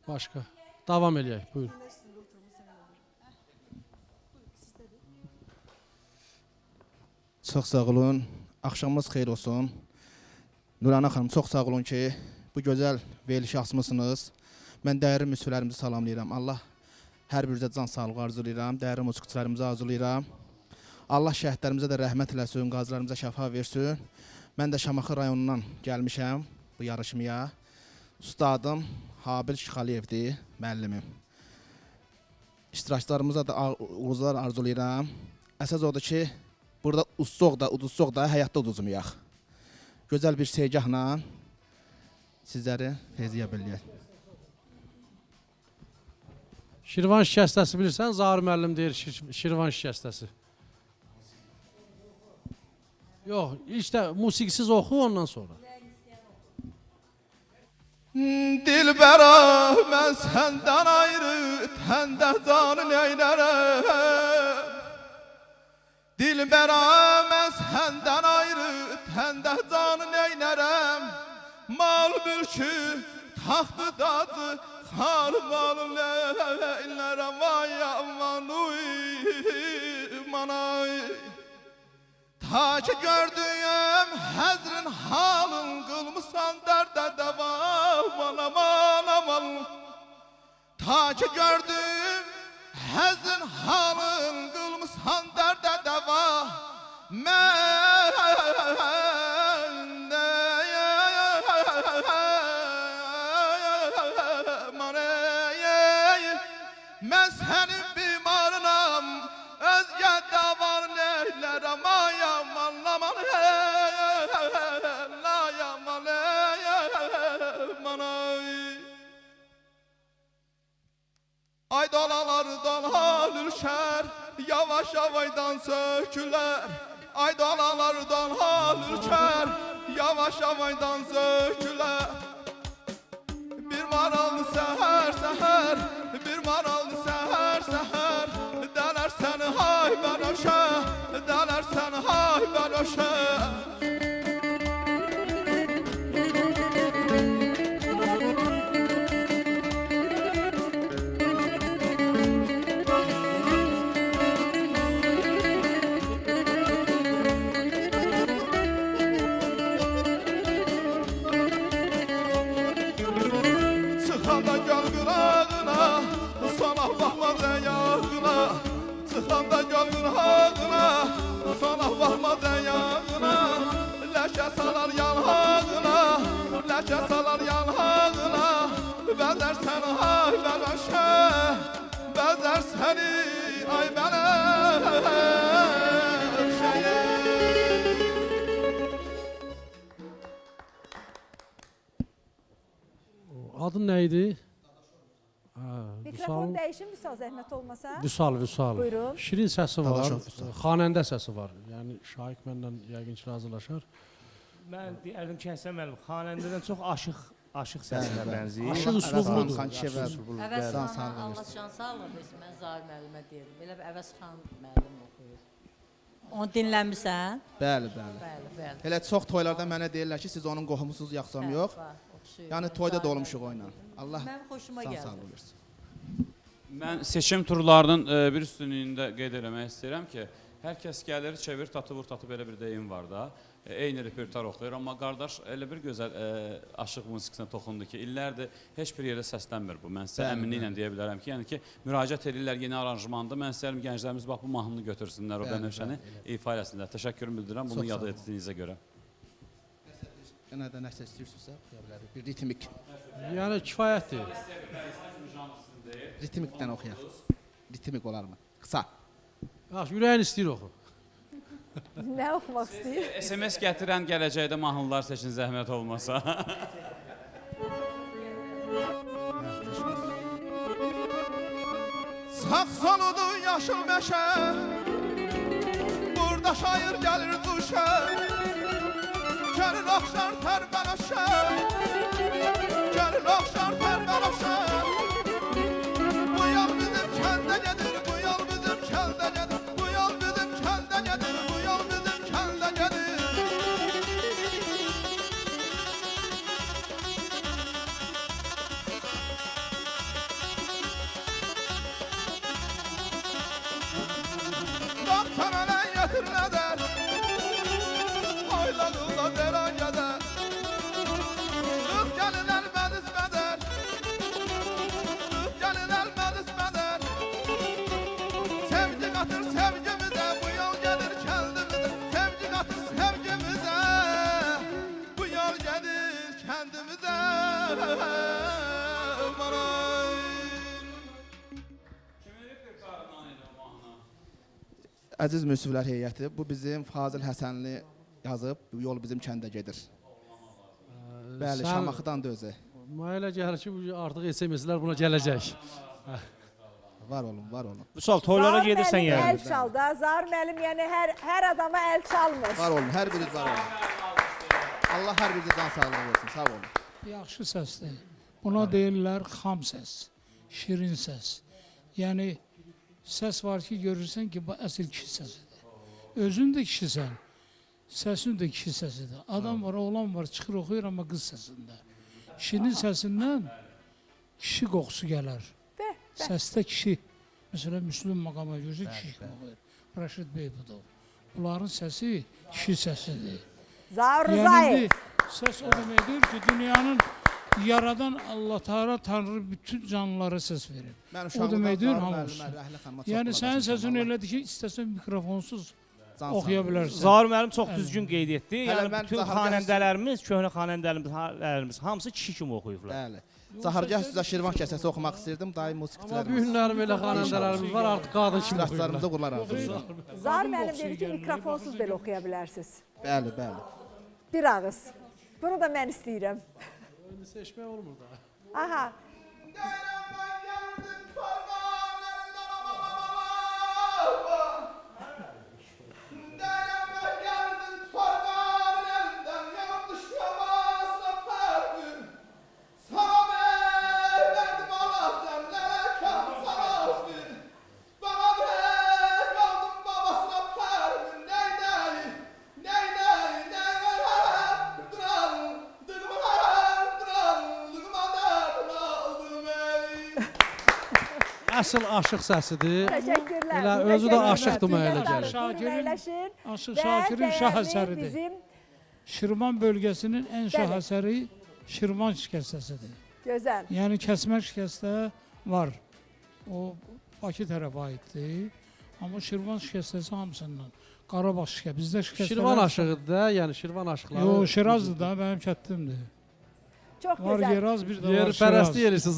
Başqa. Davam eləyək. Buyurun. Çox sağ olun. Axşamınız xeyir olsun. Nurana xanım, çox sağ olun ki, bu gözəl veriliş açmısınız. Mən dəyərli müsiflərimizi salamlayıram. Allah hər birinizə can sağlığı arzulayıram. Dəyərli musiqiçilərimizi arzulayıram. Allah şəhidlərimizə də rəhmət eləsin, qazilərimizə şəfa versin. Mən də Şamaxı rayonundan gəlmişəm bu yarışmaya. Ustadım Habil Şıxaliyevdir, müəllimim. İştirakçılarımıza da uğurlar arzulayıram. Əsas odur ki, burada uduzsoq da, uduzsoq da, həyatda uduzmayaq. Gözəl bir segahla sizləri feyziyə biləyək. Şirvan şikəstəsi bilirsən, Zahir müəllim deyir Şirvan şikəstəsi. Yox, işte musiqisiz oxu ondan sonra. Dilbəra, mən səndən ayrı, təndə canı neynərəm? Dilbəra, mən səndən ayrı, təndə canı neynərəm? Mal mülkü, taxtı dacı, xarmalı neynərəm? Vay aman uy, manay. Ta ki gördüyüm həzrin halın, qılmısan dərdə dəva, aman aman. Ta ki gördüyüm həzrin halın, qılmısan dərdə dəva, mən sənin bimarınam, özgə də var neylərəm, ay aman aman ay aman ay. Ay dalalar dalal ülker, yavaş yavaydan söküler. Ay dalalar dalal ülker, yavaş yavaydan söküler. Bir marallı seher seher, bir marallı seher seher, denersen hay ben öşe, denersen hay ben öşe. Çıxanda göl qırağına, sana baxmaz əyağına. Çıxanda göl qırağına, sana baxmaz əyağına. Ləkə salar yanağına, ləkə salar yanağına. Bəzər səni ay mən öşə, bəzər səni ay mən öşəyə. Adın nə idi? Mikrofon dəyişin Vüsal zəhmət olmasa. Vüsal. Buyurun. Şirin səsi var, Dadaşov Vüsal. xanəndə səsi var. Yəni Şahik məndən yəqin ki razılaşar. Mən deyərdim ki, Həsən müəllim xanəndədən çox aşıq səsinə bənzəyir. Aşıq üslubludur. Əvəz xanı Allah şan sağlığı versin. Mən Zahir müəllimə deyirəm. Elə bir Əvəz xan müəllim oxuyur. Onu dinləmirsən? Bəli, bəli. Bəli. Elə çox toylarda mənə deyirlər ki, siz onun qohumusunuz, yaxsam yox. Yəni toyda da olmuşuq oyla. Allah Mənim xoşuma can gəldi. sağlığı versin. Mən seçim turlarının bir üstünlüyündə qeyd eləmək istəyirəm ki, hər kəs gəlir, çevir, tatı vur, tatı belə bir deyim var da. Eyni repertuar oxuyur, amma qardaş elə bir gözəl aşıq musiqisinə toxundu ki, illərdir heç bir yerdə səslənmir bu. Mən sizə əminliklə deyə bilərəm ki, yəni ki, müraciət edirlər yeni aranjmandır. Mən istəyirəm gənclərimiz bax bu mahnını götürsünlər, o bənövşəni ifa eləsinlər. Təşəkkürümü bildirirəm bunu yad etdiyinizə görə. Yenə də nəsə istəyirsinizsə, oxuya bilərik. Bir ritmik. Yəni kifayətdir. Ritmikdən oxuyaq. Ritmik olarmı? Qısa. Yaxşı, ürəyin istəyir oxu. Nə oxumaq istəyir? SMS gətirən gələcəkdə mahnılar seçin zəhmət olmasa. Sağ soludu yaşıl meşə, burada şair gəlir duşə. Gəlin oxşar tərbələşə, gəlin oxşar tərbələşə. Bu yol bizim kəndə gedir, bu yol bizim kəndə gedir. Bu yol bizim kəndə gedir, bu yol bizim kəndə gedir. Sana ne getir ne der Aylanıla deran geder Kız gelin elbet ismeder Kız gelin elbet ismeder Sevgi katır sevgimize Bu yol gelir kendimize Sevgi katır sevgimize Bu yol gelir kendimize Əziz müsiflər heyəti, bu bizim Fazıl Həsənli yazıb, bu yol bizim kəndə gedir. Bəli, Sən- Şamaxıdan da özü. Mənə elə gəlir ki, bu artıq SMS-lər buna gələcək. Var olun, var olun. Vüsal, toylara gedirsən müəllim yəni. əl çal da. Zahir müəllim yəni hər adama əl çalmır. Var olun, hər biriniz var olun. Allah hər birinizə can sağlığı versin, sağ olun. Yaxşı səsdir. Buna deyirlər xam səs, şirin səs. Yəni səs var ki, görürsən ki, bu əsl kişi səsidir. Özün də kişisən, səsin də kişi səsidir. Adam var, oğlan var, çıxır oxuyur amma qız səsində. Kişinin səsindən kişi qoxusu gələr. Səsdə kişi, məsələn, Müslüm maqama görürsə kişi oxuyur. Raşid Beybudov. Bunların səsi kişi səsidir. Zahir Yəni Rızayev. indi səs o deməkdir ki, dünyanın yaradan Allah Teala Tanrı bütün canlılara səs verir. Mən O uşaqlıqdan deməkdir Zahir hamısı. müəllimə, Rəhlə xanıma çox Yəni qulaq sənin asmışam, səsin vallahi. elədir ki, istəsən mikrofonsuz Can oxuya sağlığı. bilərsən. Zahir müəllim çox düzgün qeyd etdi. Hələ Yəni mən bütün Zahir xanəndələrimiz, köhnə xanəndələrimiz hamısı kişi kimi oxuyublar. Bəli. Zahirgah sizə Şirvan kəsəsi oxumaq istəyirdim, daim Amma bu musiqiçilərimiz. günlərim elə xanəndələrimiz var, artıq qadın kimi İştirakçılarımıza oxuyurlar. qullar arzulayıram. Zahir müəllim dedi ki, mikrofonsuz belə oxuya bilərsiniz. Bəli, bəli. Bir ağız. Bunu da mən istəyirəm. İndi seçmək olmur da. Aha. Əsl aşıq səsidir. Təşəkkürlər. Elə özü də aşıqdır mənə elə gəlir. Şakirin, Aşıq Və Şakirin şah dəyərli əsəridir. bizim Şirvan bölgəsinin ən şah Bəli. əsəri Şirvan şikəstəsidir. gözəl. Yəni kəsmə şikəstə var. O Bakı tərəfə aiddir. Amma Şirvan şikəstəsi hamısından. Qarabağ şikəstəsi. Bizdə şikəstələr... Şirvan aşığıdır da, yəni Şirvan aşıqları. Yox, Şirazdır da, mənim kəttimdir. Çox Var gözəl. Yeraz, bir də var Yer pərəstlik Şiraz. edirsiniz.